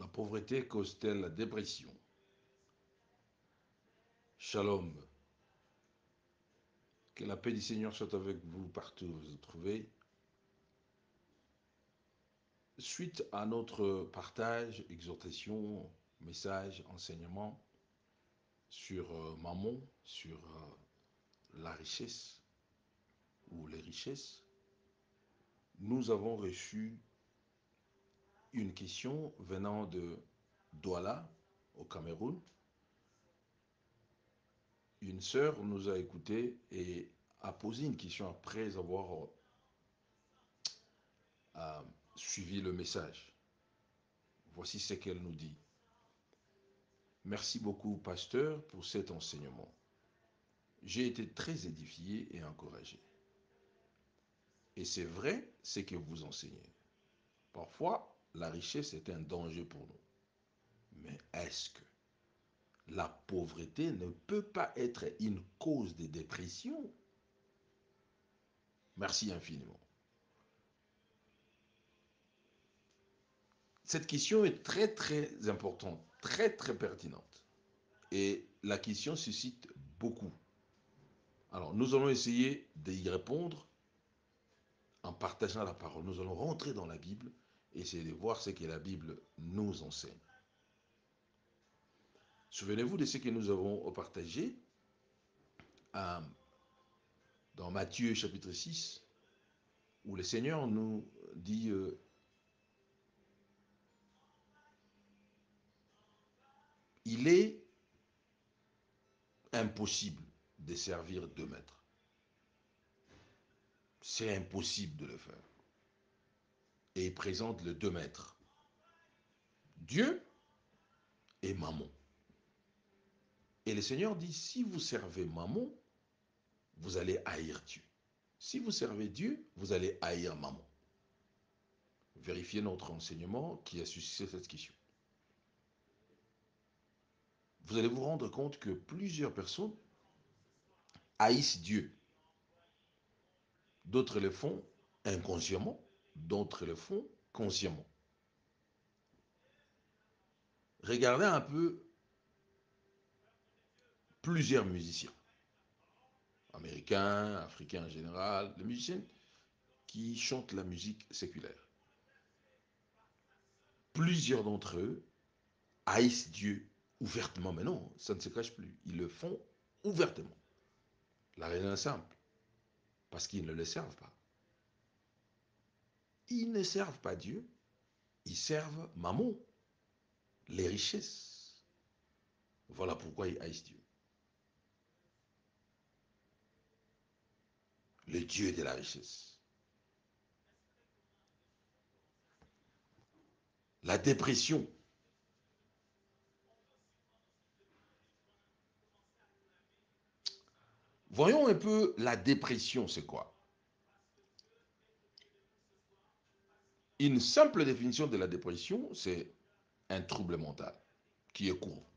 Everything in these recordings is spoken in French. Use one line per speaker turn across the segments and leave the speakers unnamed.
La pauvreté cause-t-elle la dépression? Shalom. Que la paix du Seigneur soit avec vous partout où vous vous trouvez. Suite à notre partage, exhortation, message, enseignement sur Mammon, sur la richesse ou les richesses, nous avons reçu une question venant de Douala, au Cameroun. Une sœur nous a écoutés et a posé une question après avoir suivi le message. Voici ce qu'elle nous dit. Merci beaucoup, pasteur, pour cet enseignement. J'ai été très édifié et encouragé. Et c'est vrai ce que vous enseignez. Parfois, la richesse est un danger pour nous. Mais est-ce que la pauvreté ne peut pas être une cause de dépression? Merci infiniment. Cette question est très très importante, très très pertinente. Et la question suscite beaucoup. Alors, nous allons essayer d'y répondre en partageant la parole. Nous allons rentrer dans la Bible et essayer de voir ce que la Bible nous enseigne. Souvenez-vous de ce que nous avons partagé dans Matthieu chapitre 6, où le Seigneur nous dit il est impossible de servir deux maîtres. C'est impossible de le faire. Et il présente les deux maîtres, Dieu et Mammon. Et le Seigneur dit, si vous servez Mammon, vous allez haïr Dieu. Si vous servez Dieu, vous allez haïr Mammon. Vérifiez notre enseignement qui a suscité cette question. Vous allez vous rendre compte que plusieurs personnes haïssent Dieu. D'autres le font inconsciemment, d'autres le font consciemment. Regardez un peu plusieurs musiciens, américains, africains en général, les musiciens qui chantent la musique séculaire. Plusieurs d'entre eux haïssent Dieu ouvertement, mais non, ça ne se cache plus. Ils le font ouvertement. La raison est simple, parce qu'ils ne le servent pas. Ils ne servent pas Dieu, ils servent Mammon, les richesses. Voilà pourquoi ils haïssent Dieu. Le Dieu de la richesse. La dépression. Voyons un peu la dépression, c'est quoi? Une simple définition de la dépression, c'est un trouble mental qui est courant.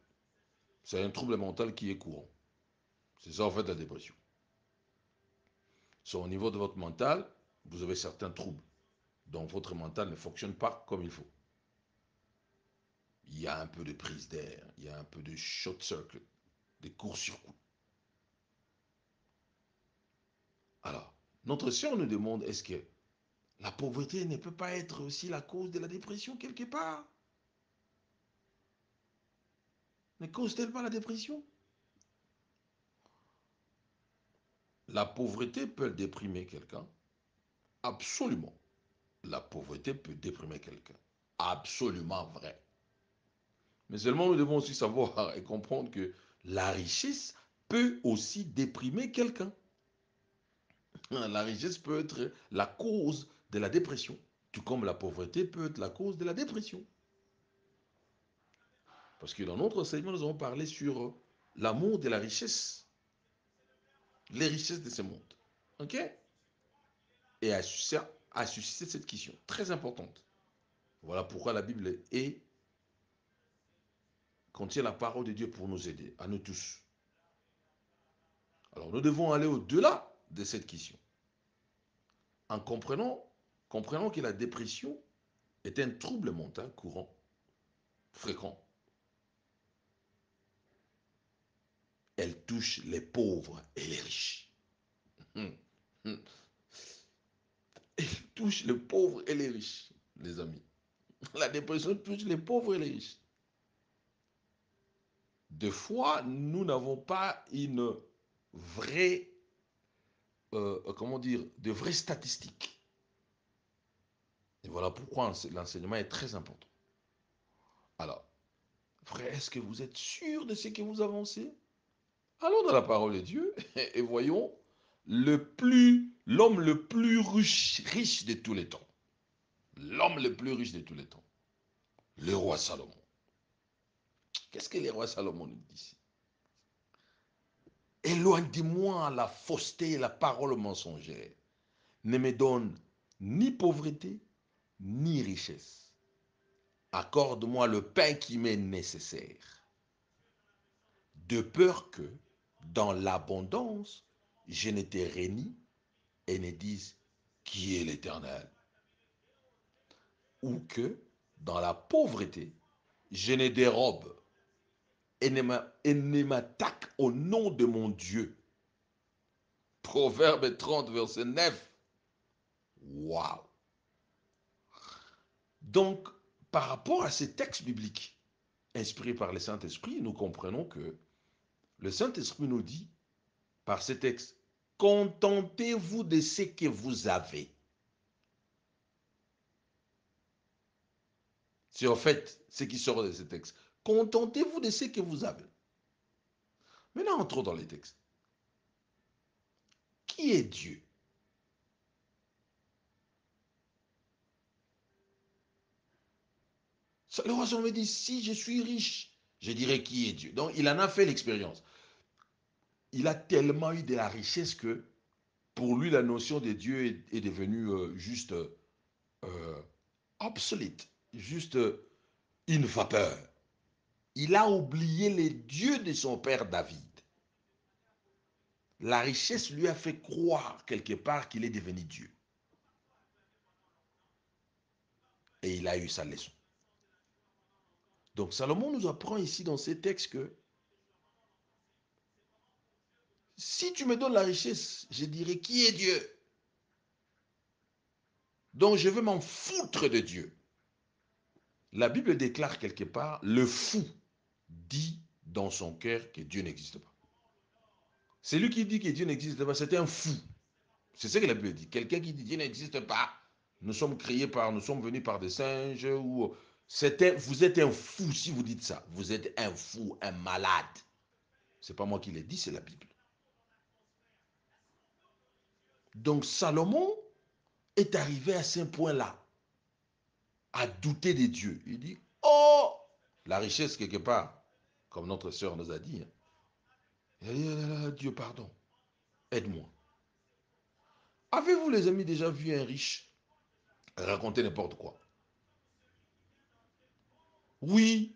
C'est un trouble mental qui est courant. C'est ça en fait la dépression. Sur au niveau de votre mental, vous avez certains troubles. Donc votre mental ne fonctionne pas comme il faut. Il y a un peu de prise d'air, il y a un peu de short circuit, des courts-circuits. Alors, notre sœur nous demande, est-ce que la pauvreté ne peut pas être aussi la cause de la dépression quelque part? Ne cause-t-elle pas la dépression? La pauvreté peut déprimer quelqu'un? Absolument. La pauvreté peut déprimer quelqu'un. Absolument vrai. Mais seulement nous devons aussi savoir et comprendre que la richesse peut aussi déprimer quelqu'un. La richesse peut être la cause de la dépression, tout comme la pauvreté peut être la cause de la dépression. Parce que dans notre enseignement, nous avons parlé sur l'amour de la richesse, les richesses de ce monde. OK? Et à susciter cette question très importante. Voilà pourquoi la Bible contient la parole de Dieu pour nous aider, à nous tous. Alors nous devons aller au-delà de cette question. En comprenant que la dépression est un trouble mental courant fréquent. Elle touche les pauvres et les riches. Hum, hum. Elle touche les pauvres et les riches, les amis. La dépression touche les pauvres et les riches. Des fois, nous n'avons pas une vraie, comment dire, de vraies statistiques. Et voilà pourquoi l'enseignement est très important. Alors, frère, est-ce que vous êtes sûr de ce que vous avancez? Allons dans la parole de Dieu et voyons l'homme le plus riche de tous les temps. L'homme le plus riche de tous les temps. Le roi Salomon. Qu'est-ce que le roi Salomon nous dit ici? Éloigne de moi la fausseté et la parole mensongère. Ne me donne ni pauvreté, ni richesse. Accorde-moi le pain qui m'est nécessaire. De peur que, dans l'abondance, je ne te réunis et ne dise qui est l'Éternel. Ou que, dans la pauvreté, je ne dérobe et ne m'attaque au nom de mon Dieu. Proverbe 30, verset 9. Waouh! Donc, par rapport à ces textes bibliques inspirés par le Saint-Esprit, nous comprenons que le Saint-Esprit nous dit, par ces textes, contentez-vous de ce que vous avez. C'est en fait ce qui sort de ces textes. Contentez-vous de ce que vous avez. Maintenant, entrons dans les textes. Qui est Dieu? Le roi Salomon dit, si je suis riche, je dirais qui est Dieu. Donc, il en a fait l'expérience. Il a tellement eu de la richesse que, pour lui, la notion de Dieu est devenue juste obsolète, juste une vapeur. Il a oublié les dieux de son père David. La richesse lui a fait croire quelque part qu'il est devenu Dieu. Et il a eu sa leçon. Donc Salomon nous apprend ici dans ces textes que si tu me donnes la richesse, je dirai qui est Dieu. Donc je veux m'en foutre de Dieu. La Bible déclare quelque part, le fou dit dans son cœur que Dieu n'existe pas. Celui qui dit que Dieu n'existe pas, c'est un fou. C'est ce que la Bible dit. Quelqu'un qui dit Dieu n'existe pas, nous sommes venus par des singes, ou vous êtes un fou si vous dites ça. Vous êtes un fou, un malade. C'est pas moi qui l'ai dit, c'est la Bible. Donc Salomon est arrivé à ce point-là, à douter de Dieu. Il dit, oh, la richesse quelque part, comme notre sœur nous a dit. Il dit, Dieu, pardon, aide-moi. Avez-vous les amis déjà vu un riche raconter n'importe quoi? Oui,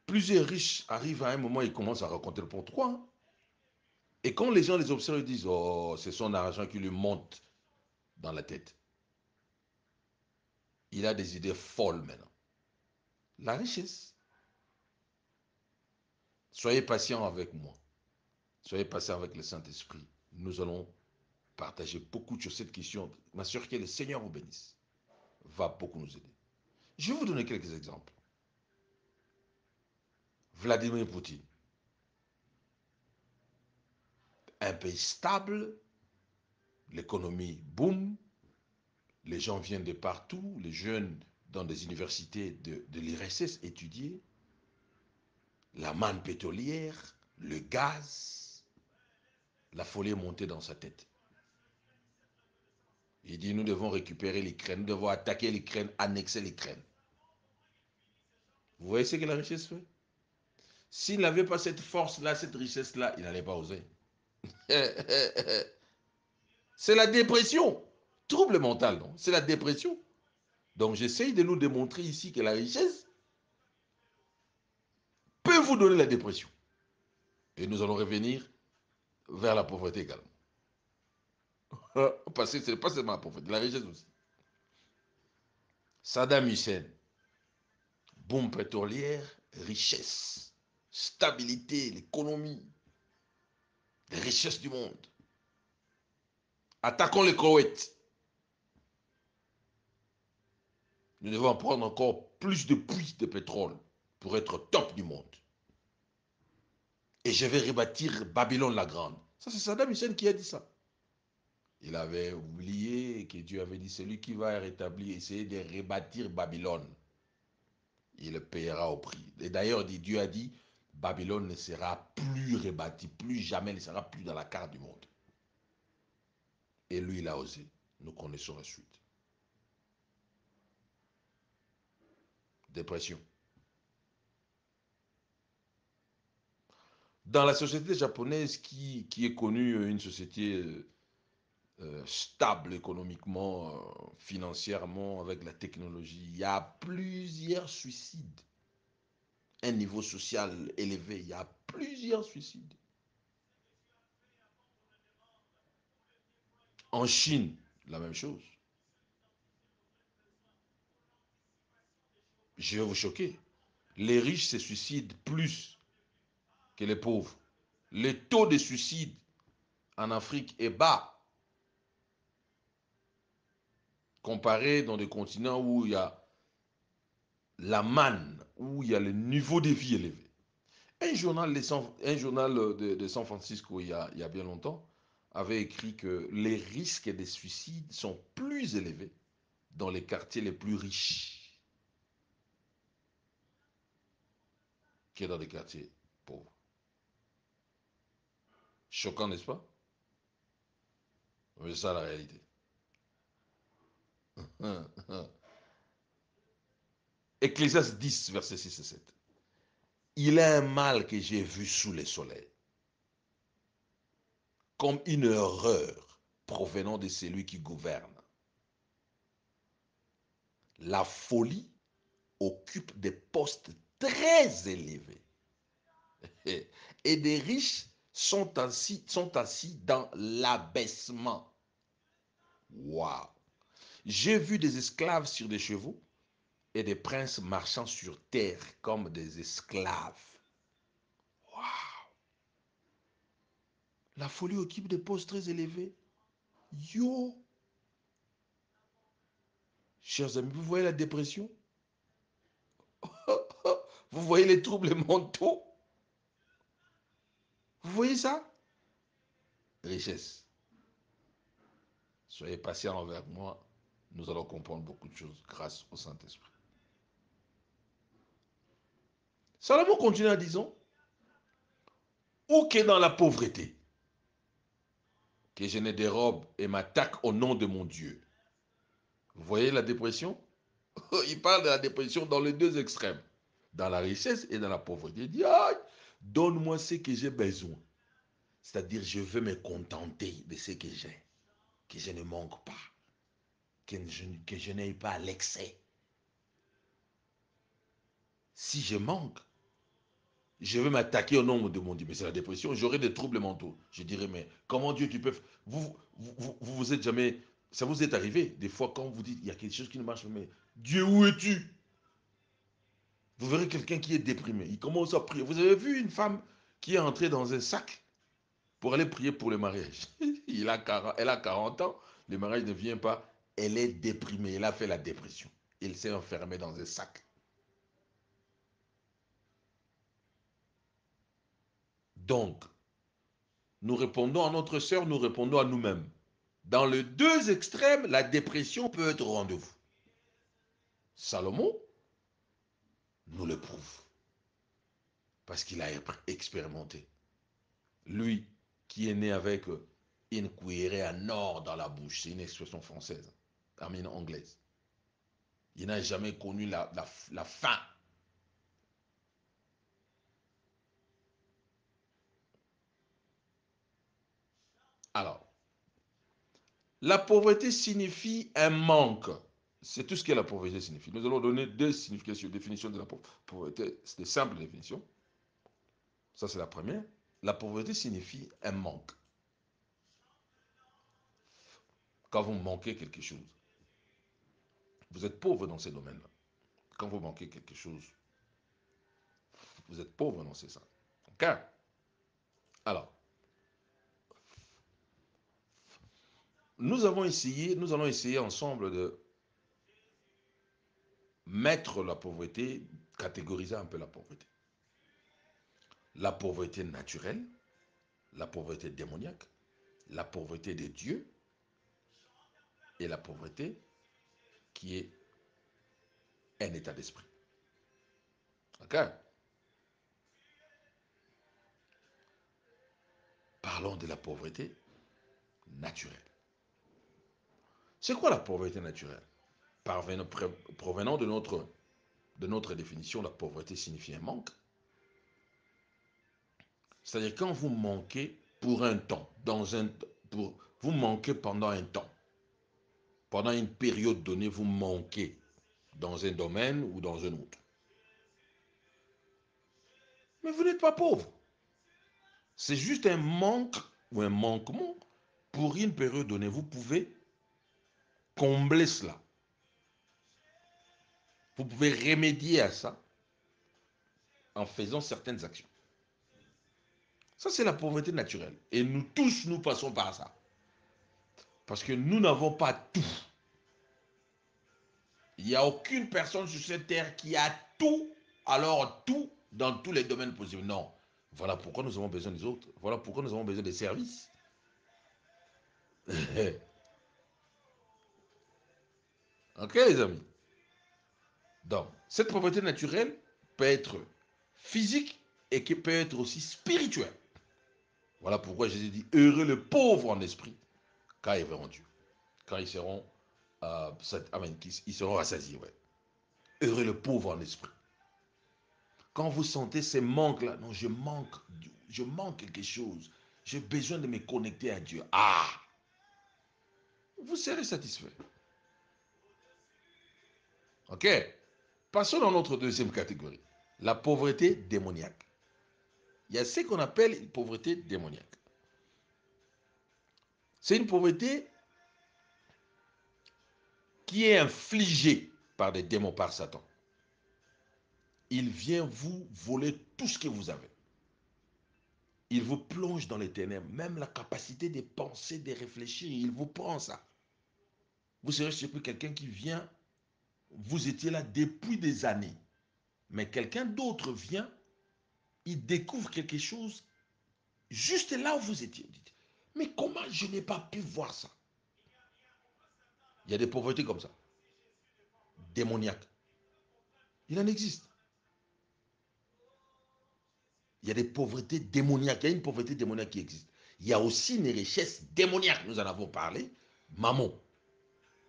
plusieurs riches arrivent à un moment, ils commencent à raconter n'importe quoi. Et quand les gens les observent, ils disent, oh, c'est son argent qui lui monte dans la tête. Il a des idées folles maintenant. La richesse. Soyez patient avec moi. Soyez patient avec le Saint-Esprit. Nous allons partager beaucoup sur cette question. Ma soeur, que le Seigneur vous bénisse. Va beaucoup nous aider. Je vais vous donner quelques exemples. Vladimir Poutine. Un pays stable, l'économie boom, les gens viennent de partout, les jeunes dans des universités de l'IRSS étudier, la manne pétrolière, le gaz, la folie est montée dans sa tête. Il dit, nous devons récupérer l'Ukraine, nous devons attaquer l'Ukraine, annexer l'Ukraine. Vous voyez ce que la richesse fait? S'il n'avait pas cette force-là, cette richesse-là, il n'allait pas oser. C'est la dépression. Trouble mental, non? C'est la dépression. Donc j'essaye de nous démontrer ici que la richesse peut vous donner la dépression. Et nous allons revenir vers la pauvreté également. Parce que ce n'est pas seulement la pauvreté, la richesse aussi. Saddam Hussein, boom pétrolière, richesse, stabilité, l'économie, les richesses du monde. Attaquons les Koweït. Nous devons prendre encore plus de puits de pétrole pour être top du monde. Et je vais rebâtir Babylone la grande. Ça, c'est Saddam Hussein qui a dit ça. Il avait oublié que Dieu avait dit, celui qui va rétablir, essayer de rebâtir Babylone, il le payera au prix. Et d'ailleurs, Dieu a dit, Babylone ne sera plus rebâtie, plus jamais, ne sera plus dans la carte du monde. Et lui, il a osé. Nous connaissons la suite. Dépression. Dans la société japonaise qui est connue, une société stable économiquement, financièrement, avec la technologie, il y a plusieurs suicides. Un niveau social élevé, il y a plusieurs suicides. En Chine, la même chose. Je vais vous choquer. Les riches se suicident plus que les pauvres. Le taux de suicide en Afrique est bas, comparé dans des continents où il y a la manne, où il y a le niveau de vie élevé. Un journal de San Francisco, il y a bien longtemps, avait écrit que les risques de suicide sont plus élevés dans les quartiers les plus riches que dans les quartiers pauvres. Choquant, n'est-ce pas? Mais c'est ça la réalité. Ecclésiaste 10, verset 6 et 7. Il est un mal que j'ai vu sous le soleil, comme une erreur provenant de celui qui gouverne. La folie occupe des postes très élevés et des riches sont assis dans l'abaissement. Waouh! J'ai vu des esclaves sur des chevaux et des princes marchant sur terre comme des esclaves. Waouh! La folie occupe des postes très élevés. Yo! Chers amis, vous voyez la dépression? Vous voyez les troubles mentaux? Vous voyez ça? Richesse. Soyez patient envers moi. Nous allons comprendre beaucoup de choses grâce au Saint-Esprit. Salomon continue en disant, ou que dans la pauvreté, que je ne dérobe et m'attaque au nom de mon Dieu. Vous voyez la dépression? Il parle de la dépression dans les deux extrêmes, dans la richesse et dans la pauvreté. Il dit, ah, donne-moi ce que j'ai besoin. C'est-à-dire, je veux me contenter de ce que j'ai, que je ne manque pas, que je n'aille pas à l'excès. Si je manque, je vais m'attaquer au nom de mon Dieu. Mais c'est la dépression, j'aurai des troubles mentaux. Je dirais, mais comment Dieu tu peux... Vous êtes jamais... Ça vous est arrivé, des fois, quand vous dites, il y a quelque chose qui ne marche pas, mais Dieu, où es-tu? Vous verrez quelqu'un qui est déprimé. Il commence à prier. Vous avez vu une femme qui est entrée dans un sac pour aller prier pour le mariage. Elle a 40 ans, le mariage ne vient pas. Elle est déprimée, elle a fait la dépression. Elle s'est enfermée dans un sac. Donc, nous répondons à notre sœur, nous répondons à nous-mêmes. Dans les deux extrêmes, la dépression peut être au rendez-vous. Salomon nous le prouve parce qu'il a expérimenté. Lui qui est né avec une cuillerée en or dans la bouche, c'est une expression française, anglaise. Il n'a jamais connu la faim. Alors, la pauvreté signifie un manque. C'est tout ce que la pauvreté signifie. Nous allons donner deux significations, définitions de la pauvreté. C'est des simples définitions. Ça, c'est la première. La pauvreté signifie un manque. Quand vous manquez quelque chose, vous êtes pauvre dans ces domaines-là. Quand vous manquez quelque chose, vous êtes pauvre, non, c'est ça. OK? Alors, nous allons essayer ensemble de mettre la pauvreté, catégoriser un peu la pauvreté. La pauvreté naturelle, la pauvreté démoniaque, la pauvreté des dieux et la pauvreté qui est un état d'esprit. OK? Parlons de la pauvreté naturelle. C'est quoi la pauvreté naturelle? Provenant de notre définition, la pauvreté signifie un manque. C'est-à-dire quand vous manquez pour un temps, vous manquez pendant un temps, pendant une période donnée, vous manquez dans un domaine ou dans un autre. Mais vous n'êtes pas pauvre. C'est juste un manque ou un manquement pour une période donnée. Vous pouvez combler cela. Vous pouvez remédier à ça en faisant certaines actions. Ça, c'est la pauvreté naturelle. Et nous tous, nous passons par ça. Parce que nous n'avons pas tout. Il n'y a aucune personne sur cette terre qui a tout, alors tout, dans tous les domaines possibles. Non. Voilà pourquoi nous avons besoin des autres. Voilà pourquoi nous avons besoin des services. Ok, les amis? Donc, cette pauvreté naturelle peut être physique et qui peut être aussi spirituelle. Voilà pourquoi Jésus dit, heureux les pauvres en esprit, car ils verront Dieu. Quand ils seront, ils seront rassasiés. Ouais. Heureux les pauvres en esprit. Quand vous sentez ces manques-là, non, je manque quelque chose. J'ai besoin de me connecter à Dieu. Ah, vous serez satisfait. Ok? Passons dans notre deuxième catégorie. La pauvreté démoniaque. Il y a ce qu'on appelle une pauvreté démoniaque. C'est une pauvreté qui est infligée par des démons, par Satan. Il vient vous voler tout ce que vous avez. Il vous plonge dans les ténèbres, même la capacité de penser, de réfléchir, il vous prend ça. Vous serez surpris quelqu'un qui vient, vous étiez là depuis des années, mais quelqu'un d'autre vient, il découvre quelque chose juste là où vous étiez. Mais comment je n'ai pas pu voir ça? Il y a des pauvretés comme ça, démoniaques. Il en existe. Il y a des pauvretés démoniaques. Il y a une pauvreté démoniaque qui existe. Il y a aussi une richesse démoniaque. Nous en avons parlé. Maman,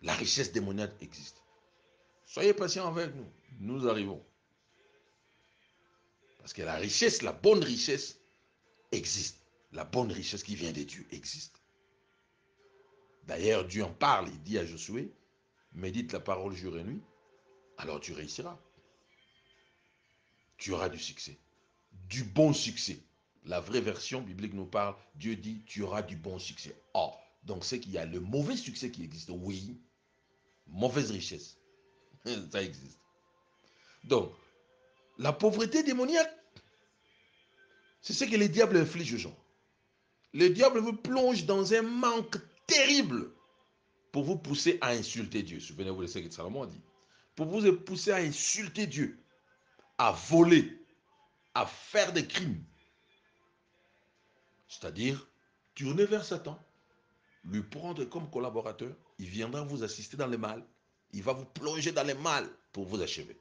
la richesse démoniaque existe. Soyez patients avec nous. Nous arrivons. Parce que la richesse, la bonne richesse existe. La bonne richesse qui vient de Dieu existe. D'ailleurs, Dieu en parle. Il dit à Josué, médite la parole jour et nuit, alors tu réussiras. Tu auras du succès. Du bon succès. La vraie version biblique nous parle, Dieu dit, tu auras du bon succès. Or, donc c'est qu'il y a le mauvais succès qui existe. Oui, mauvaise richesse. Ça existe. Donc, la pauvreté démoniaque, c'est ce que les diables infligent aux gens. Le diable vous plonge dans un manque terrible pour vous pousser à insulter Dieu. Souvenez-vous de ce que Salomon a dit. Pour vous pousser à insulter Dieu, à voler, à faire des crimes. C'est-à-dire, tourner vers Satan, lui prendre comme collaborateur, il viendra vous assister dans le mal, il va vous plonger dans le mal pour vous achever.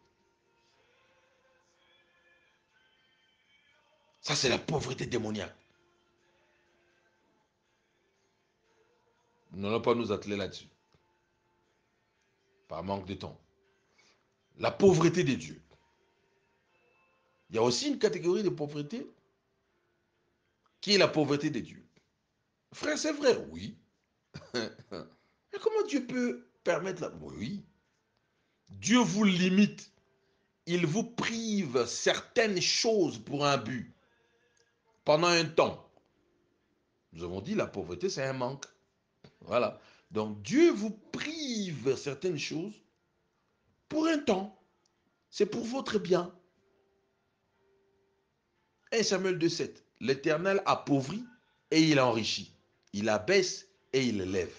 Ça, c'est la pauvreté démoniaque. Nous n'allons pas nous atteler là-dessus, par manque de temps. La pauvreté des dieux. Il y a aussi une catégorie de pauvreté qui est la pauvreté des dieux. Frère, c'est vrai, oui. Mais comment Dieu peut permettre la... Oui. Dieu vous limite. Il vous prive certaines choses pour un but. Pendant un temps. Nous avons dit la pauvreté, c'est un manque. Voilà. Donc Dieu vous prive certaines choses pour un temps. C'est pour votre bien. 1 Samuel 2,7. L'Éternel appauvrit et il enrichit. Il abaisse et il élève.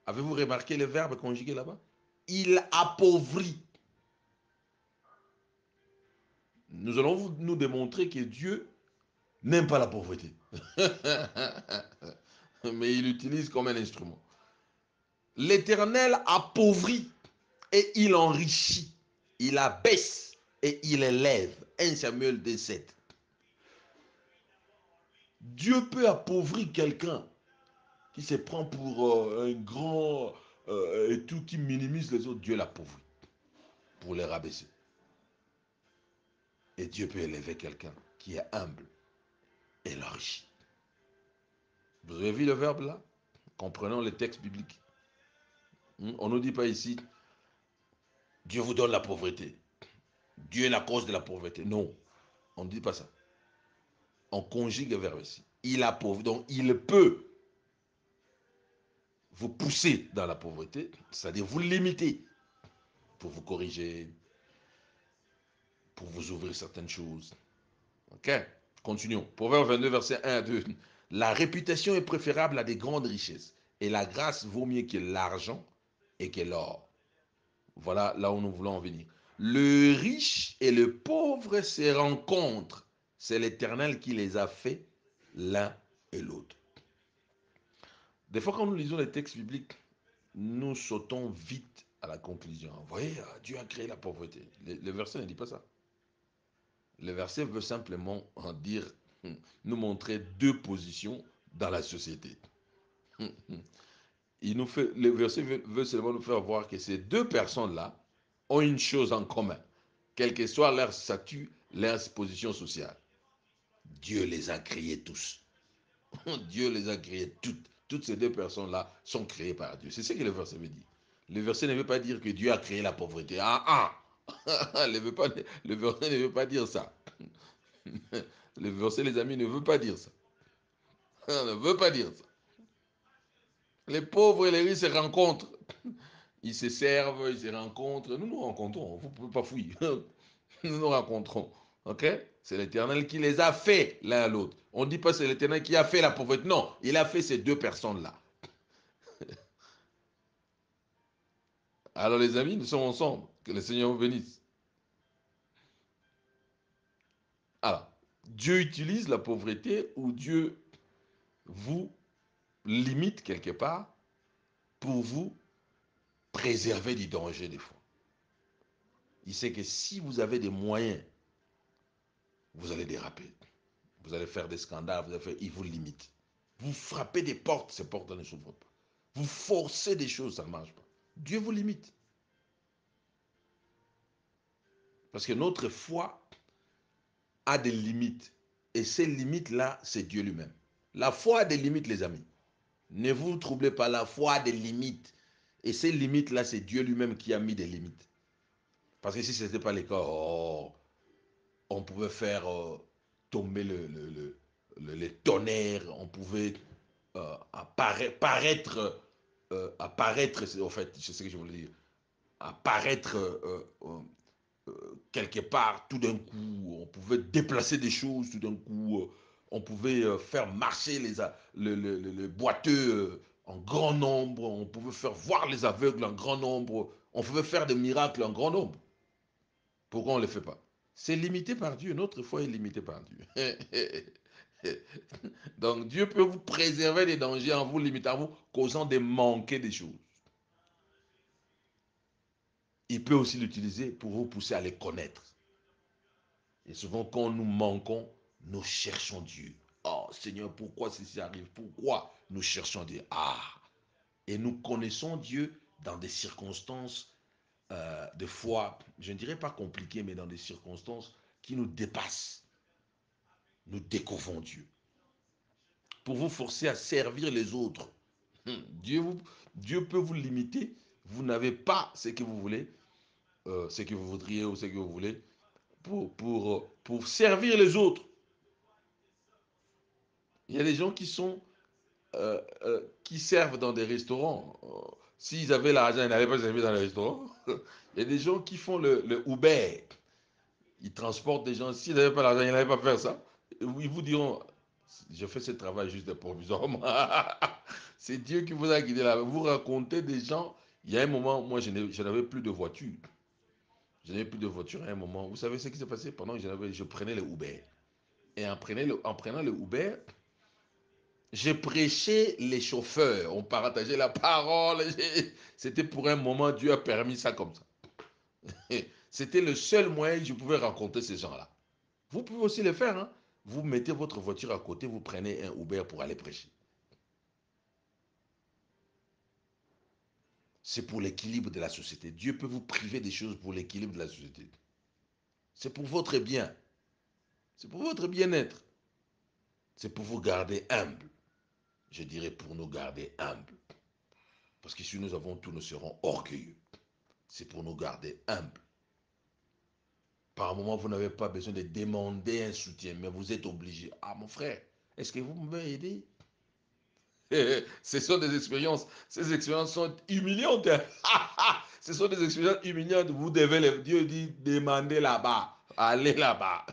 Avez-vous remarqué le verbe conjugué là-bas? Il appauvrit. Nous allons nous démontrer que Dieu n'aime pas la pauvreté. Mais il l'utilise comme un instrument. L'Éternel appauvrit et il enrichit. Il abaisse et il élève. 1 Samuel 2,7. Dieu peut appauvrir quelqu'un qui se prend pour un grand et tout, qui minimise les autres. Dieu l'appauvrit pour les rabaisser. Et Dieu peut élever quelqu'un qui est humble et l'enrichit. Vous avez vu le verbe là? Comprenons les textes bibliques. On ne nous dit pas ici, Dieu vous donne la pauvreté. Dieu est la cause de la pauvreté. Non, on ne dit pas ça. On conjugue le verbe ici. Il appauvrit, donc il peut vous pousser dans la pauvreté, c'est-à-dire vous limiter pour vous corriger, pour vous ouvrir certaines choses. Ok? Continuons. Proverbe 22, verset 1 à 2. La réputation est préférable à des grandes richesses, et la grâce vaut mieux que l'argent et que l'or. Voilà là où nous voulons en venir. Le riche et le pauvre se rencontrent. C'est l'Éternel qui les a fait l'un et l'autre. Des fois, quand nous lisons les textes bibliques, nous sautons vite à la conclusion. Vous voyez, Dieu a créé la pauvreté. Le verset ne dit pas ça. Le verset veut simplement en dire, nous montrer deux positions dans la société. Le verset veut seulement nous faire voir que ces deux personnes-là ont une chose en commun, quel que soit leur statut, leur position sociale. Dieu les a créés tous. Dieu les a créés toutes. Toutes ces deux personnes-là sont créées par Dieu. C'est ce que le verset veut dire. Le verset ne veut pas dire que Dieu a créé la pauvreté. Le verset ne veut pas dire ça. Le verset, les amis, ne veut pas dire ça. Ne veut pas dire ça. Les pauvres et les riches se rencontrent. Ils se servent, ils se rencontrent. Nous nous rencontrons. Vous ne pouvez pas fuir. Nous nous rencontrons. Ok? C'est l'Éternel qui les a fait l'un à l'autre. On ne dit pas c'est l'Éternel qui a fait la pauvreté. Non, il a fait ces deux personnes-là. Alors les amis, nous sommes ensemble. Que le Seigneur vous bénisse. Alors, Dieu utilise la pauvreté ou Dieu vous limite quelque part pour vous préserver du danger des fois. Il sait que si vous avez des moyens, vous allez déraper. Vous allez faire des scandales, il vous limite. Vous frappez des portes, ces portes ne s'ouvrent pas. Vous forcez des choses, ça ne marche pas. Dieu vous limite. Parce que notre foi a des limites. Et ces limites-là, c'est Dieu lui-même. La foi a des limites, les amis. Ne vous troublez pas, la foi a des limites. Et ces limites-là, c'est Dieu lui-même qui a mis des limites. Parce que si ce n'était pas le cas, on pouvait faire tomber les tonnerres, on pouvait apparaître, en fait, c'est ce que je voulais dire, apparaître quelque part tout d'un coup, on pouvait déplacer des choses tout d'un coup, on pouvait faire marcher les boiteux en grand nombre, on pouvait faire voir les aveugles en grand nombre, on pouvait faire des miracles en grand nombre. Pourquoi on ne le fait pas? C'est limité par Dieu, notre foi est limitée par Dieu. Donc Dieu peut vous préserver des dangers en vous limitant, en vous causant de manquer des choses. Il peut aussi l'utiliser pour vous pousser à les connaître. Et souvent, quand nous manquons, nous cherchons Dieu. Oh Seigneur, pourquoi ceci arrive? Pourquoi nous cherchons Dieu? Et nous connaissons Dieu dans des circonstances, des fois, je ne dirais pas compliquées, mais dans des circonstances qui nous dépassent. Nous découvrons Dieu. Pour vous forcer à servir les autres. Dieu peut vous limiter. Vous n'avez pas ce que vous voulez, ce que vous voudriez ou ce que vous voulez, pour servir les autres. Il y a des gens qui servent dans des restaurants. S'ils avaient l'argent, ils n'allaient pas servir dans les restaurants. Il y a des gens qui font le Uber. Ils transportent des gens. S'ils n'avaient pas l'argent, ils n'allaient pas faire ça. Ils vous diront, je fais ce travail juste provisoirement. C'est Dieu qui vous a guidé là. Vous racontez des gens. Il y a un moment, moi, je n'avais plus de voiture. Je n'avais plus de voiture à un moment. Vous savez ce qui s'est passé? Pendant que je prenais le Uber. Et en prenant le Uber, j'ai prêché les chauffeurs. On partageait la parole. C'était pour un moment, Dieu a permis ça comme ça. C'était le seul moyen que je pouvais rencontrer ces gens-là. Vous pouvez aussi le faire. Hein? Vous mettez votre voiture à côté, vous prenez un Uber pour aller prêcher. C'est pour l'équilibre de la société. Dieu peut vous priver des choses pour l'équilibre de la société. C'est pour votre bien. C'est pour votre bien-être. C'est pour vous garder humble. Je dirais pour nous garder humbles. Parce que si nous avons tout, nous serons orgueilleux. C'est pour nous garder humbles. Par un moment, vous n'avez pas besoin de demander un soutien, mais vous êtes obligé. Ah, mon frère, est-ce que vous pouvez aider? Ce sont des expériences. Ces expériences sont humiliantes. Ce sont des expériences humiliantes. Vous devez, Dieu dit, demander là-bas. Allez là-bas.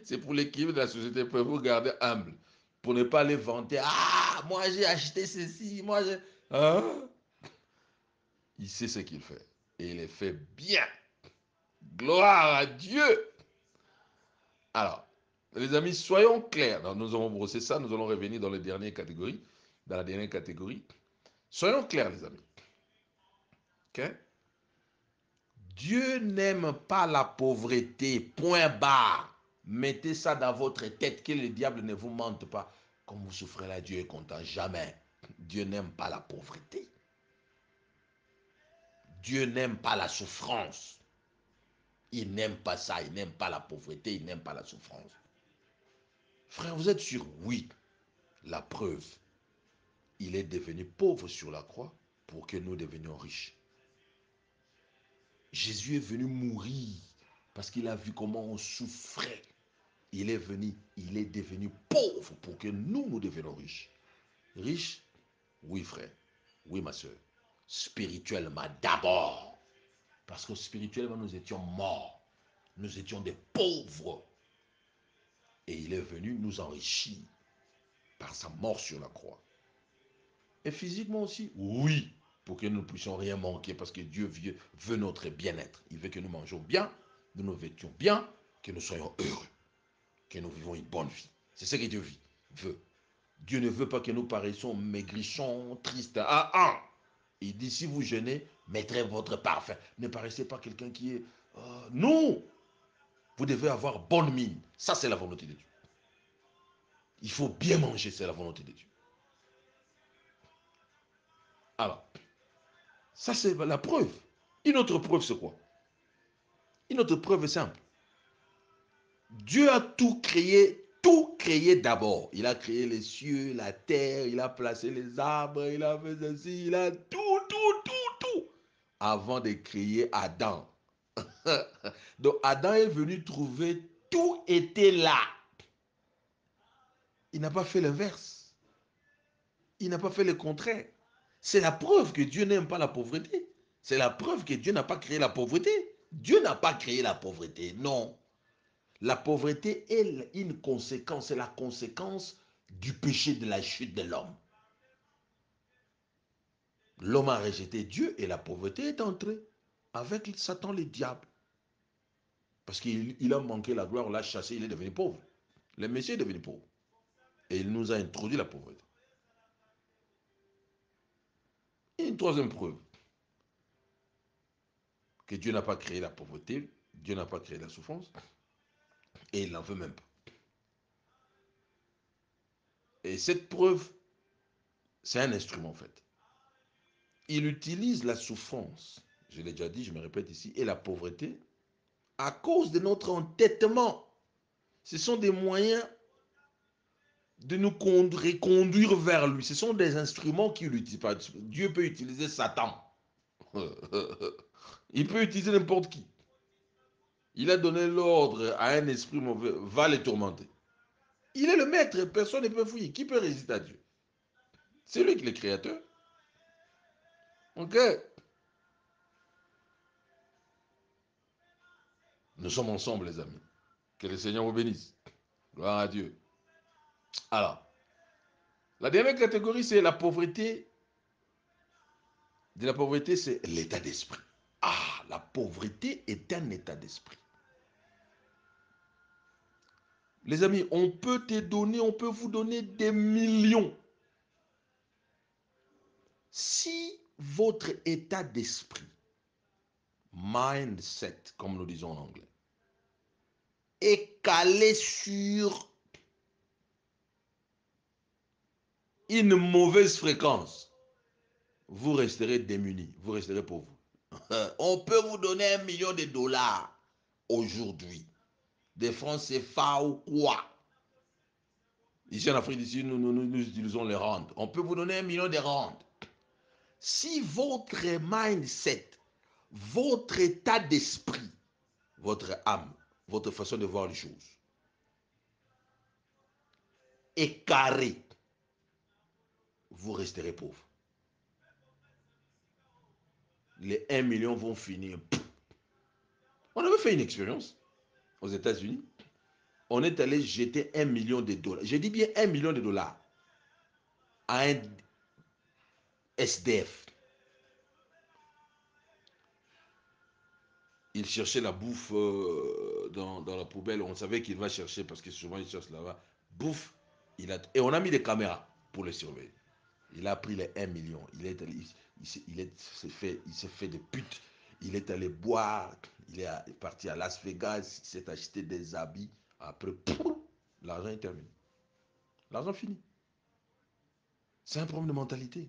C'est pour l'équilibre de la société, pour vous garder humble. Pour ne pas les vanter. Ah, moi j'ai acheté ceci. Moi j'ai. Hein? Il sait ce qu'il fait. Et il le fait bien. Gloire à Dieu. Alors, les amis, soyons clairs. Alors, nous avons brossé ça. Nous allons revenir dans les dernières catégories. Dans la dernière catégorie. Soyons clairs, les amis. Okay? Dieu n'aime pas la pauvreté. Point barre. Mettez ça dans votre tête, que le diable ne vous mente pas. Comme vous souffrez là, Dieu est content. Jamais. Dieu n'aime pas la pauvreté. Dieu n'aime pas la souffrance. Il n'aime pas ça. Il n'aime pas la pauvreté. Il n'aime pas la souffrance. Frère, vous êtes sûr? Oui. La preuve. Il est devenu pauvre sur la croix pour que nous devenions riches. Jésus est venu mourir parce qu'il a vu comment on souffrait. Il est devenu pauvre pour que nous devenions riches. Riches? Oui, frère. Oui, ma soeur. Spirituellement d'abord. Parce que spirituellement, nous étions morts. Nous étions des pauvres. Et il est venu nous enrichir par sa mort sur la croix. Et physiquement aussi? Oui. Pour que nous ne puissions rien manquer. Parce que Dieu veut notre bien-être. Il veut que nous mangeons bien, nous nous vêtions bien, que nous soyons heureux. Que nous vivons une bonne vie. C'est ce que Dieu veut. Dieu ne veut pas que nous paraissions maigrichons, tristes. Ah, ah. Il dit, si vous jeûnez, mettrez votre parfum. Ne paraissez pas quelqu'un qui est... non. Vous devez avoir bonne mine. Ça, c'est la volonté de Dieu. Il faut bien manger, c'est la volonté de Dieu. Alors, ça, c'est la preuve. Une autre preuve, c'est quoi? Une autre preuve est simple. Dieu a tout créé d'abord. Il a créé les cieux, la terre, il a placé les arbres, il a fait ceci, il a tout. Avant de créer Adam. Donc Adam est venu trouver, tout était là. Il n'a pas fait l'inverse. Il n'a pas fait le contraire. C'est la preuve que Dieu n'aime pas la pauvreté. C'est la preuve que Dieu n'a pas créé la pauvreté. Dieu n'a pas créé la pauvreté, non. La pauvreté est une conséquence, c'est la conséquence du péché de la chute de l'homme. L'homme a rejeté Dieu et la pauvreté est entrée avec Satan, le diable. Parce qu'il a manqué la gloire, on l'a chassé, il est devenu pauvre. Le Messie est devenu pauvre. Et il nous a introduit la pauvreté. Et une troisième preuve que Dieu n'a pas créé la pauvreté, Dieu n'a pas créé la souffrance, et il n'en veut même pas. Et cette preuve, c'est un instrument en fait. Il utilise la souffrance, je l'ai déjà dit, je me répète ici, et la pauvreté, à cause de notre entêtement. Ce sont des moyens de nous reconduire vers lui. Ce sont des instruments qu'il utilise. Dieu peut utiliser Satan. Il peut utiliser n'importe qui. Il a donné l'ordre à un esprit mauvais, va les tourmenter. Il est le maître, personne ne peut fouiller. Qui peut résister à Dieu? C'est lui qui est le créateur. Ok? Nous sommes ensemble, les amis. Que le Seigneur vous bénisse. Gloire à Dieu. Alors, la dernière catégorie, c'est la pauvreté. De la pauvreté, c'est l'état d'esprit. Ah, la pauvreté est un état d'esprit. Les amis, on peut vous donner des millions. Si votre état d'esprit, mindset, comme nous disons en anglais, est calé sur une mauvaise fréquence, vous resterez démunis, vous resterez pauvre. On peut vous donner 1 million de dollars aujourd'hui, des francs CFA ou quoi. Ici en Afrique d'ici, nous utilisons les rentes. On peut vous donner 1 million de rentes. Si votre mindset, votre état d'esprit, votre âme, votre façon de voir les choses est carré, vous resterez pauvre. Les 1 million vont finir. On avait fait une expérience aux États-Unis. On est allé jeter 1 million de dollars. Je dis bien 1 million de dollars à un SDF. Il cherchait la bouffe dans la poubelle. On savait qu'il va chercher parce que souvent il cherche là-bas. Bouffe. Et on a mis des caméras pour le surveiller. Il a pris les 1 million. Il s'est fait des putes. Il est allé boire. Il est parti à Las Vegas. Il s'est acheté des habits. Après, l'argent est terminé. L'argent fini. C'est un problème de mentalité.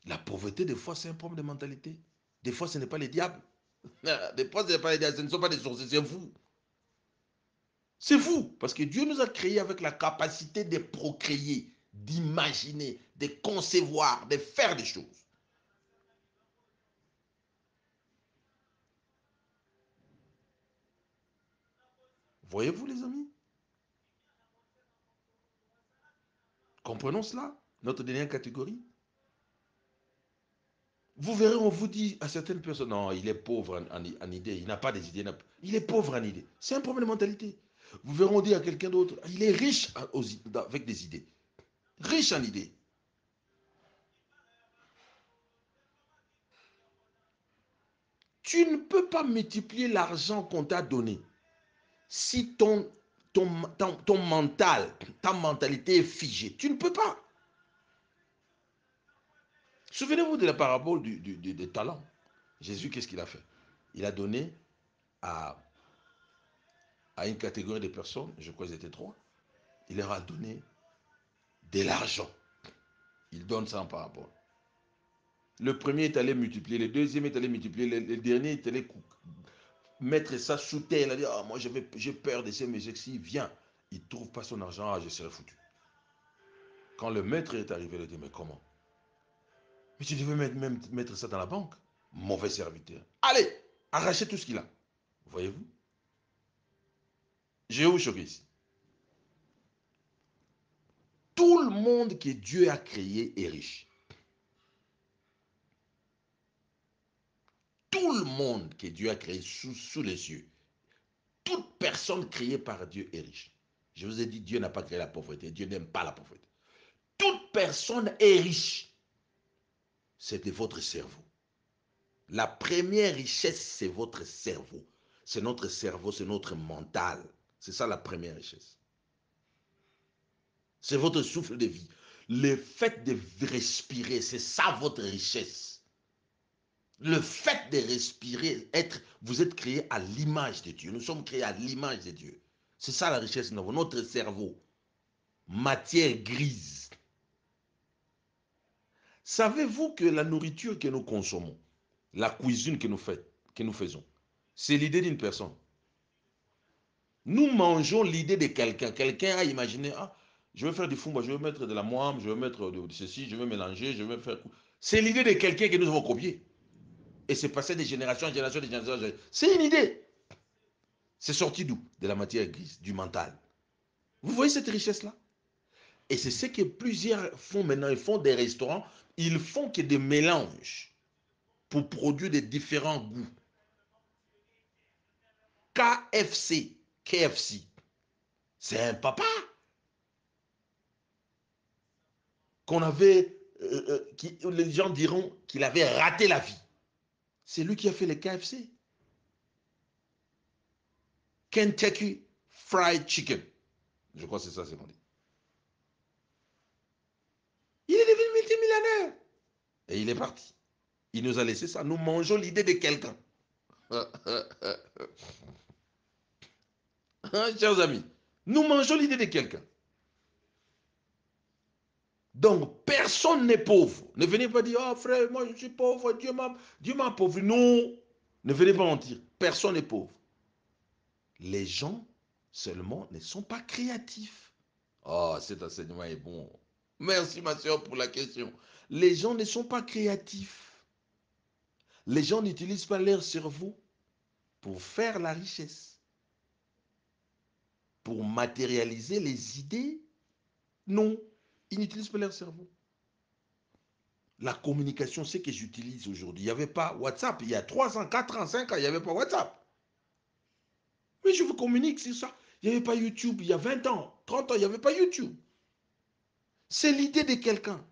La pauvreté, des fois, c'est un problème de mentalité. Des fois, ce n'est pas les diables. Des fois, ce n'est pas les diables. Ce ne sont pas des sorciers. C'est vous. C'est vous. Parce que Dieu nous a créés avec la capacité de procréer, d'imaginer, de concevoir, de faire des choses. Voyez-vous, les amis? Comprenons cela. Notre dernière catégorie. Vous verrez, on vous dit à certaines personnes, non, il est pauvre en idée, il n'a pas des idées. Il est pauvre en idée. C'est un problème de mentalité. Vous verrez, on dit à quelqu'un d'autre, il est riche avec des idées. Riche en idées. Tu ne peux pas multiplier l'argent qu'on t'a donné si ton mental, ta mentalité est figée. Tu ne peux pas. Souvenez-vous de la parabole des talents. Jésus, qu'est-ce qu'il a fait? Il a donné à une catégorie de personnes, je crois qu'ils étaient 3, il leur a donné de l'argent. Il donne ça en parabole. Le premier est allé multiplier, le deuxième est allé multiplier, le dernier est allé mettre ça sous terre. Il a dit, ah, moi j'ai peur de ces messieurs. S'il vient, il ne trouve pas son argent, ah, je serai foutu. Quand le maître est arrivé, il a dit, mais comment? Mais tu devais mettre ça dans la banque. Mauvais serviteur. Allez, arrachez tout ce qu'il a. Voyez-vous? Je vais vous choquer ici. Tout le monde que Dieu a créé est riche. Tout le monde que Dieu a créé sous les cieux. Toute personne créée par Dieu est riche. Je vous ai dit, Dieu n'a pas créé la pauvreté. Dieu n'aime pas la pauvreté. Toute personne est riche. C'est de votre cerveau. La première richesse, c'est votre cerveau. C'est notre cerveau, c'est notre mental. C'est ça la première richesse. C'est votre souffle de vie. Le fait de respirer, c'est ça votre richesse. Le fait de respirer, vous êtes créé à l'image de Dieu. Nous sommes créés à l'image de Dieu. C'est ça la richesse de notre cerveau. Matière grise. Savez-vous que la nourriture que nous consommons, la cuisine que nous faisons, c'est l'idée d'une personne. Nous mangeons l'idée de quelqu'un. Quelqu'un a imaginé, ah, je vais faire du fumba, je vais mettre de la moime, je vais mettre de ceci, je vais mélanger, je vais faire... C'est l'idée de quelqu'un que nous avons copié. Et c'est passé de génération en génération, de génération en génération. C'est une idée. C'est sorti d'où? De la matière grise, du mental. Vous voyez cette richesse-là? Et c'est ce que plusieurs font maintenant. Ils font des restaurants, ils font que des mélanges pour produire des différents goûts. KFC. KFC. C'est un papa qu'on avait, les gens diront qu'il avait raté la vie. C'est lui qui a fait les KFC. Kentucky Fried Chicken. Je crois que c'est ça, c'est qu'on dit. Il est devenu multimillionnaire. Et il est parti. Il nous a laissé ça. Nous mangeons l'idée de quelqu'un. Chers amis, nous mangeons l'idée de quelqu'un. Donc, personne n'est pauvre. Ne venez pas dire, oh frère, moi je suis pauvre, Dieu m'a pauvre. Non, ne venez pas mentir. Personne n'est pauvre. Les gens seulement ne sont pas créatifs. Oh, cet enseignement est bon. Merci ma soeur pour la question. Les gens ne sont pas créatifs. Les gens n'utilisent pas leur cerveau pour faire la richesse, pour matérialiser les idées. Non, ils n'utilisent pas leur cerveau. La communication, c'est que j'utilise aujourd'hui. Il n'y avait pas WhatsApp. Il y a 3 ans, 4 ans, 5 ans, il n'y avait pas WhatsApp. Mais je vous communique, c'est ça. Il n'y avait pas YouTube. Il y a 20 ans, 30 ans, il n'y avait pas YouTube. C'est l'idée de quelqu'un.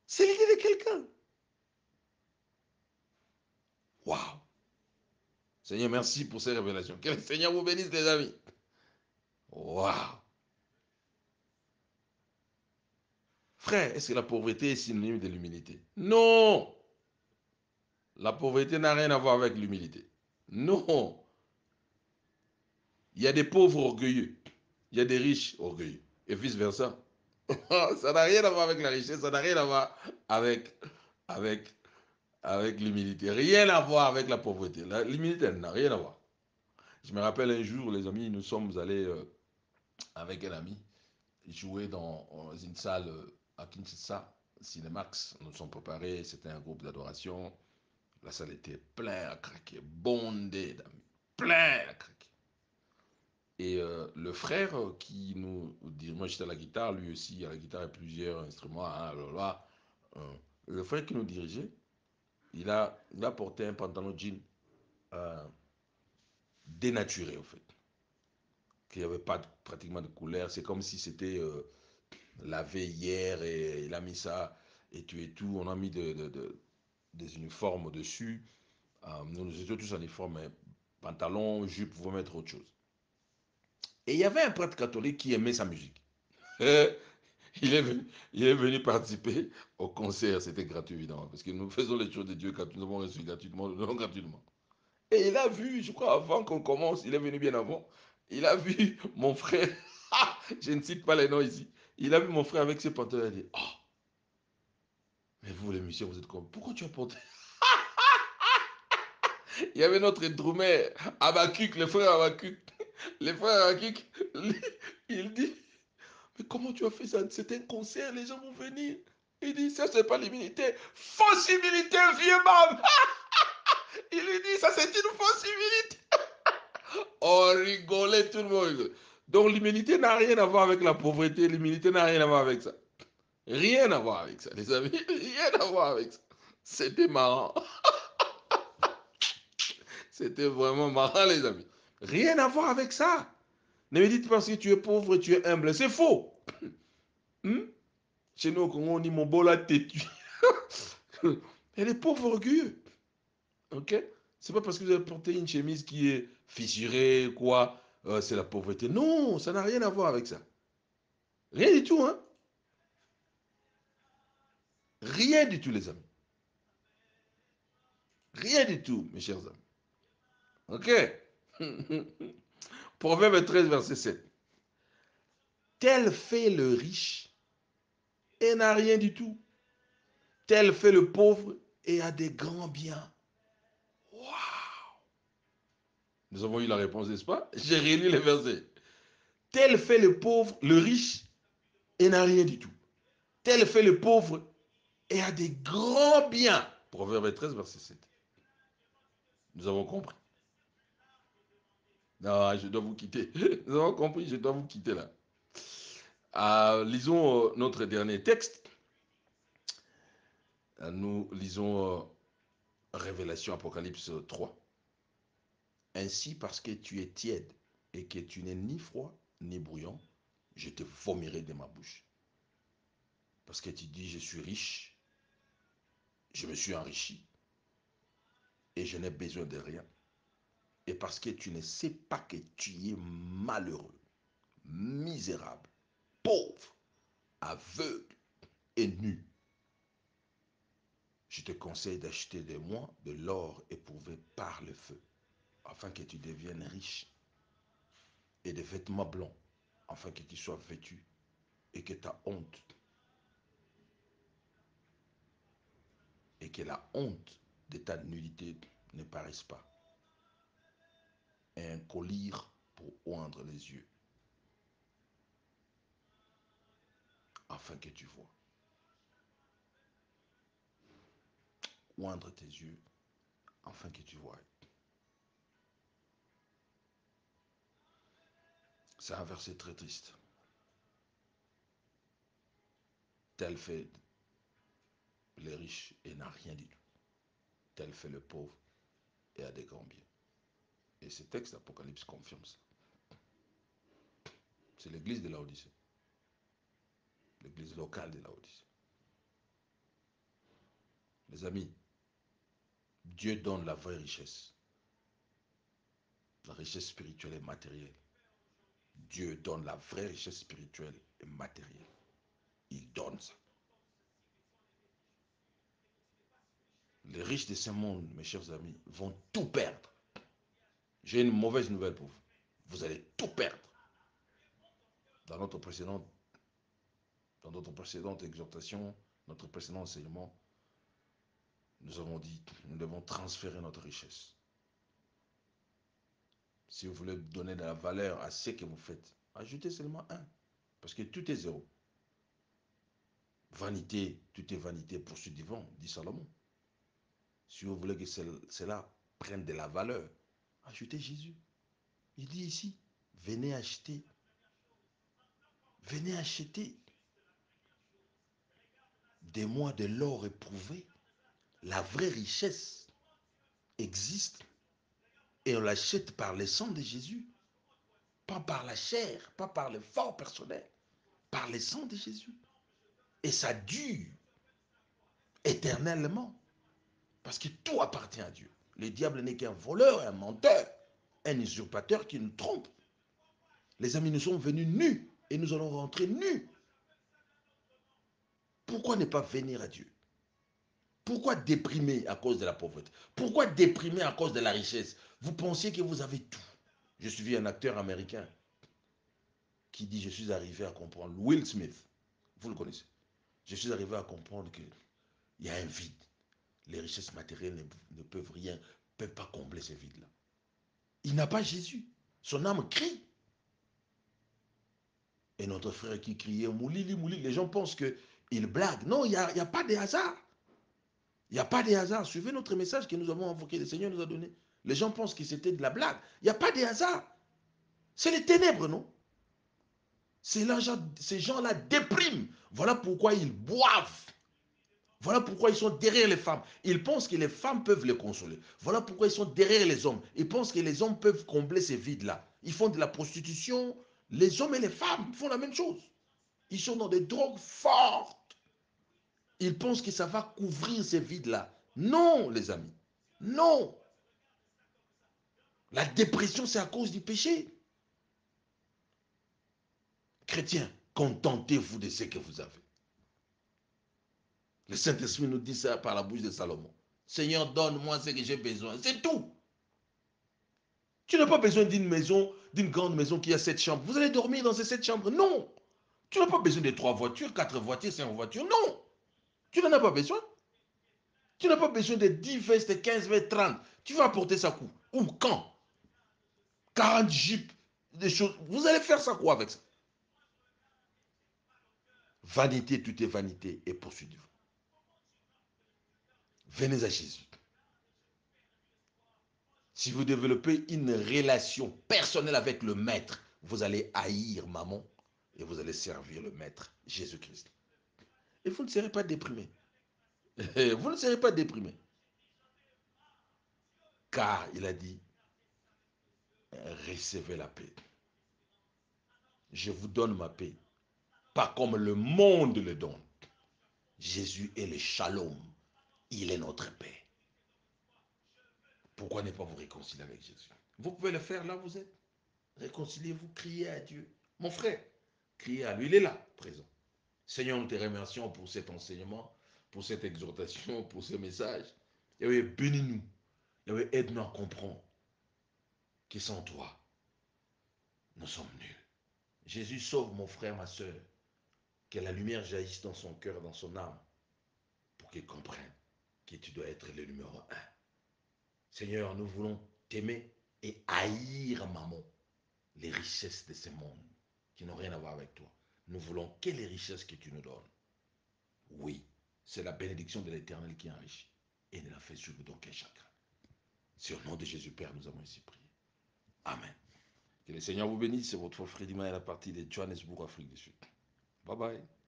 C'est l'idée de quelqu'un. Waouh. Seigneur, merci pour ces révélations. Que le Seigneur vous bénisse, les amis. Waouh. Frère, est-ce que la pauvreté est synonyme de l'humilité? Non. La pauvreté n'a rien à voir avec l'humilité. Non. Il y a des pauvres orgueilleux. Il y a des riches orgueilleux. Et vice-versa. Ça n'a rien à voir avec la richesse. Ça n'a rien à voir avec, avec, avec l'humilité. Rien à voir avec la pauvreté. L'humilité n'a rien à voir. Je me rappelle un jour, les amis, nous sommes allés avec un ami jouer dans une salle à Kinshasa, Cinemax. Nous nous sommes préparés. C'était un groupe d'adoration. La salle était pleine à craquer. Bondée d'amis. Plein à craquer. Et le frère qui nous dit, moi j'étais à la guitare, lui aussi à la guitare et plusieurs instruments, hein, le frère qui nous dirigeait, il a porté un pantalon jean euh, dénaturé en fait, qu'il n'y avait pas pratiquement de couleur, c'est comme si c'était lavé hier et il a mis ça et tout, on a mis des uniformes dessus, nous étions tous en uniforme, mais pantalon, jupe, pouvait mettre autre chose. Et il y avait un prêtre catholique qui aimait sa musique. Il est venu participer au concert, c'était gratuit évidemment, parce que nous faisons les choses de Dieu quand nous avons reçu gratuitement, nous donnons gratuitement. Et il a vu, je crois avant qu'on commence, il est venu bien avant, il a vu mon frère, je ne cite pas les noms ici, il a vu mon frère avec ses pantalons, il a dit, oh, mais vous les musiciens, vous êtes comme, pourquoi tu as porté? Il y avait notre drummer, Abakuk, le frère Abakuk, le frère Abakuk, il dit, mais comment tu as fait ça? C'est un concert, les gens vont venir. Il dit, ça, c'est pas l'humilité. Fausse humilité, vieux homme. Il lui dit, ça, c'est une fausse humilité. On rigolait, tout le monde. Donc, l'humilité n'a rien à voir avec la pauvreté. L'humilité n'a rien à voir avec ça. Rien à voir avec ça, les amis. Rien à voir avec ça. C'était marrant. C'était vraiment marrant, les amis. Rien à voir avec ça. Ne me dites pas parce que tu es pauvre et tu es humble. C'est faux. Hmm? Chez nous, au Congo, on dit mon bol a têtu. Elle est pauvre orgueilleux. Ok? C'est pas parce que vous avez porté une chemise qui est fissurée, quoi, c'est la pauvreté. Non, ça n'a rien à voir avec ça. Rien du tout, hein? Rien du tout, les amis. Rien du tout, mes chers amis. Ok? Proverbe 13, verset 7. Tel fait le riche et n'a rien du tout. Tel fait le pauvre et a des grands biens. Waouh! Nous avons eu la réponse, n'est-ce pas? J'ai réuni les versets. Tel fait le pauvre, le riche et n'a rien du tout. Tel fait le pauvre et a des grands biens. Proverbe 13, verset 7. Nous avons compris. Non, je dois vous quitter. Nous avons compris, je dois vous quitter là. Lisons notre dernier texte. Nous lisons Révélation Apocalypse 3. Ainsi, parce que tu es tiède et que tu n'es ni froid ni bouillant, je te vomirai de ma bouche. Parce que tu dis, je suis riche, je me suis enrichi et je n'ai besoin de rien. Et parce que tu ne sais pas que tu es malheureux, misérable, pauvre, aveugle et nu, je te conseille d'acheter de moi de l'or éprouvé par le feu, afin que tu deviennes riche, et des vêtements blancs, afin que tu sois vêtu, et que ta honte, et que la honte de ta nudité ne paraisse pas, et un collier pour oindre les yeux, afin que tu vois. Oindre tes yeux, afin que tu vois. C'est un verset très triste. Tel fait les riches et n'a rien du tout. Tel fait le pauvre et a des grands biens. Et ce texte d'Apocalypse confirme ça. C'est l'église de Laodicée. L'église locale de Laodicée. Les amis, Dieu donne la vraie richesse. La richesse spirituelle et matérielle. Dieu donne la vraie richesse spirituelle et matérielle. Il donne ça. Les riches de ce monde, mes chers amis, vont tout perdre. J'ai une mauvaise nouvelle pour vous. Vous allez tout perdre. Dans notre précédente exhortation, notre précédent enseignement, nous avons dit que nous devons transférer notre richesse. Si vous voulez donner de la valeur à ce que vous faites, ajoutez seulement un. Parce que tout est zéro. Vanité, tout est vanité, poursuite du vent, dit Salomon. Si vous voulez que cela prenne de la valeur, ajoutez Jésus. Il dit ici, venez acheter. Venez acheter des mois de l'or éprouvé. La vraie richesse existe et on l'achète par le sang de Jésus. Pas par la chair, pas par l'effort personnel, par le sang de Jésus. Et ça dure éternellement. Parce que tout appartient à Dieu. Le diable n'est qu'un voleur, un menteur, un usurpateur qui nous trompe. Les amis, nous sommes venus nus et nous allons rentrer nus. Pourquoi ne pas venir à Dieu? Pourquoi déprimer à cause de la pauvreté? Pourquoi déprimer à cause de la richesse? Vous pensiez que vous avez tout. Je suis un acteur américain qui dit, je suis arrivé à comprendre, Will Smith, vous le connaissez. Je suis arrivé à comprendre qu'il y a un vide. Les richesses matérielles ne peuvent rien, ne peuvent pas combler ce vide-là. Il n'a pas Jésus. Son âme crie. Et notre frère qui criait Moulili, Moulili, les gens pensent qu'il blague. Non, il n'y a pas de hasard. Il n'y a pas de hasard. Suivez notre message que nous avons envoyé, le Seigneur nous a donné. Les gens pensent que c'était de la blague. Il n'y a pas de hasard. C'est les ténèbres, non? Ces gens-là dépriment. Voilà pourquoi ils boivent. Voilà pourquoi ils sont derrière les femmes. Ils pensent que les femmes peuvent les consoler. Voilà pourquoi ils sont derrière les hommes. Ils pensent que les hommes peuvent combler ces vides-là. Ils font de la prostitution. Les hommes et les femmes font la même chose. Ils sont dans des drogues fortes. Ils pensent que ça va couvrir ces vides-là. Non, les amis. Non. La dépression, c'est à cause du péché. Chrétiens, contentez-vous de ce que vous avez. Le Saint-Esprit nous dit ça par la bouche de Salomon. Seigneur, donne-moi ce que j'ai besoin. C'est tout. Tu n'as pas besoin d'une maison, d'une grande maison qui a 7 chambres. Vous allez dormir dans ces 7 chambres. Non. Tu n'as pas besoin de 3 voitures, 4 voitures, 5 voitures. Non. Tu n'en as pas besoin. Tu n'as pas besoin de 10 vestes, 15 vestes, 30. Tu vas apporter ça où? Quand? 40 jeeps, des choses. Vous allez faire ça quoi avec ça? Vanité, tout est vanité et poursuivez-vous. Venez à Jésus. Si vous développez une relation personnelle avec le Maître, vous allez haïr maman et vous allez servir le Maître, Jésus-Christ. Et vous ne serez pas déprimé. Vous ne serez pas déprimé. Car il a dit, recevez la paix. Je vous donne ma paix, pas comme le monde le donne. Jésus est le shalom, il est notre paix. Pourquoi ne pas vous réconcilier avec Jésus? Vous pouvez le faire là où vous êtes. Réconciliez-vous, criez à Dieu. Mon frère, criez à lui, il est là, présent. Seigneur, nous te remercions pour cet enseignement, pour cette exhortation, pour ce message. Et oui, bénis-nous. Et oui, aide-nous à comprendre que sans toi, nous sommes nuls. Jésus, sauve mon frère, ma soeur. Que la lumière jaillisse dans son cœur, dans son âme, pour qu'il comprenne que tu dois être le numéro un. Seigneur, nous voulons t'aimer et haïr, maman, les richesses de ce monde qui n'ont rien à voir avec toi. Nous voulons que les richesses que tu nous donnes. Oui, c'est la bénédiction de l'Éternel qui enrichit et ne la fait suivre d'aucun chagrin. C'est au nom de Jésus Père, nous avons ainsi prié. Amen. Que le Seigneur vous bénisse. C'est votre frère Freddy à la partie de Johannesburg, Afrique du Sud. Bye bye.